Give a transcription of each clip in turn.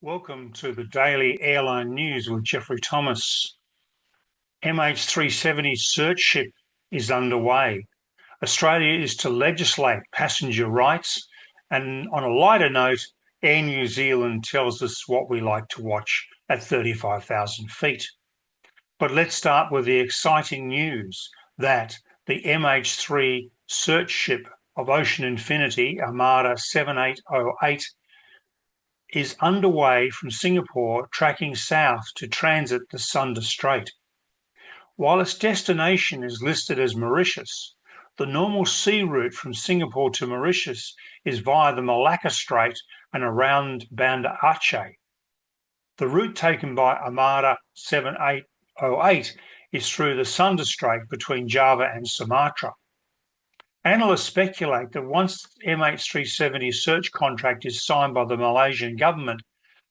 Welcome to the Daily Airline News with Jeffrey Thomas. MH370 search ship is underway. Australia is to legislate passenger rights, and on a lighter note, Air New Zealand tells us what we like to watch at 35,000 feet. But let's start with the exciting news that the MH3 search ship of Ocean Infinity, Armada 7808, is underway from Singapore, tracking south to transit the Sunda Strait. While its destination is listed as Mauritius, the normal sea route from Singapore to Mauritius is via the Malacca Strait and around Banda Aceh. The route taken by Armada 7808 is through the Sunda Strait between Java and Sumatra. Analysts speculate that once the MH370 search contract is signed by the Malaysian government,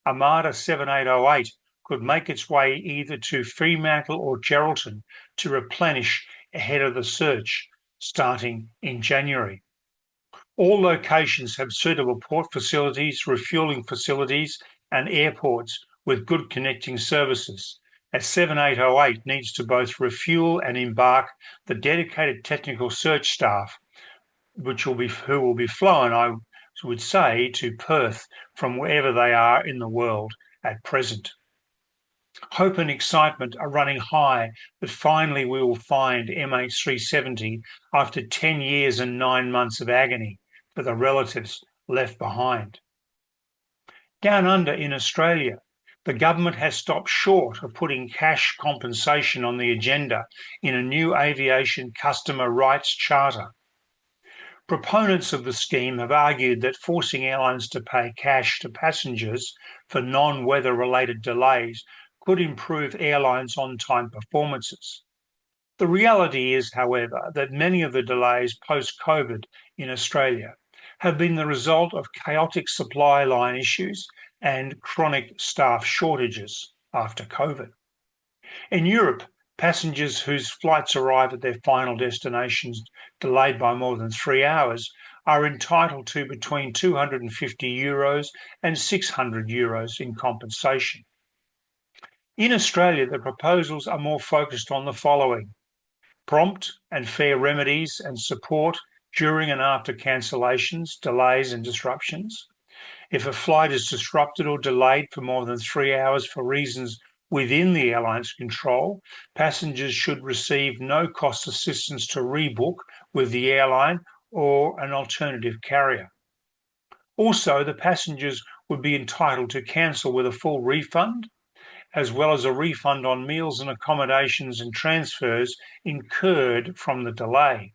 Armada 7808 could make its way either to Fremantle or Geraldton to replenish ahead of the search, starting in January. All locations have suitable port facilities, refuelling facilities, and airports with good connecting services, as 7808 needs to both refuel and embark the dedicated technical search staff, who will be flown, I would say, to Perth from wherever they are in the world at present. Hope and excitement are running high that finally we will find MH370 after 10 years and 9 months of agony for the relatives left behind. Down under in Australia, the government has stopped short of putting cash compensation on the agenda in a new aviation customer rights charter. Proponents of the scheme have argued that forcing airlines to pay cash to passengers for non-weather related delays could improve airlines' on-time performances. The reality is, however, that many of the delays post-COVID in Australia have been the result of chaotic supply line issues and chronic staff shortages after COVID. In Europe, passengers whose flights arrive at their final destinations delayed by more than 3 hours are entitled to between €250 and €600 in compensation. In Australia, the proposals are more focused on the following: prompt and fair remedies and support during and after cancellations, delays and disruptions. If a flight is disrupted or delayed for more than 3 hours for reasons within the airline's control, passengers should receive no-cost assistance to rebook with the airline or an alternative carrier. Also, the passengers would be entitled to cancel with a full refund, as well as a refund on meals and accommodations and transfers incurred from the delay.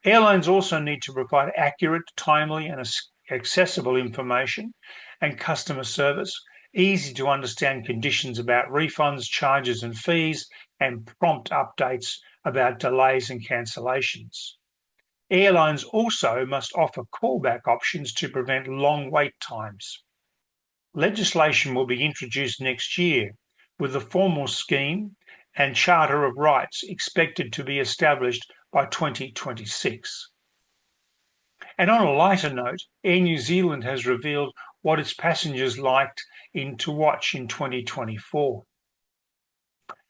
Airlines also need to provide accurate, timely and accessible information and customer service, easy to understand conditions about refunds, charges and fees, and prompt updates about delays and cancellations. Airlines also must offer callback options to prevent long wait times. Legislation will be introduced next year, with the formal scheme and Charter of Rights expected to be established by 2026. And on a lighter note, Air New Zealand has revealed what its passengers liked to watch in 2024.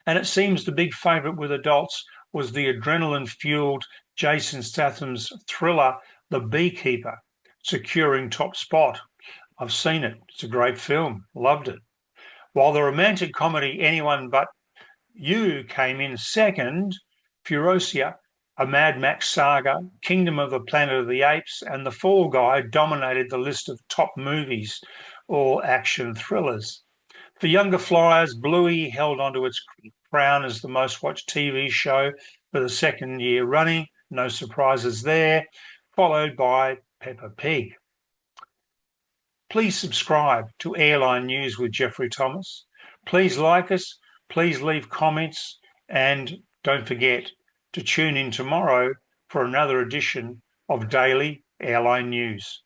And it seems the big favourite with adults was the adrenaline-fueled Jason Statham's thriller, The Beekeeper, securing top spot. I've seen it. It's a great film. Loved it. While the romantic comedy Anyone But You came in second, Furiosa, a Mad Max saga, Kingdom of the Planet of the Apes, and The Fall Guy dominated the list of top movies or action thrillers. For younger flyers, Bluey held onto its crown as the most watched TV show for the second year running. No surprises there, followed by Peppa Pig. Please subscribe to Airline News with Jeffrey Thomas. Please like us, please leave comments, and don't forget to tune in tomorrow for another edition of Daily Airline News.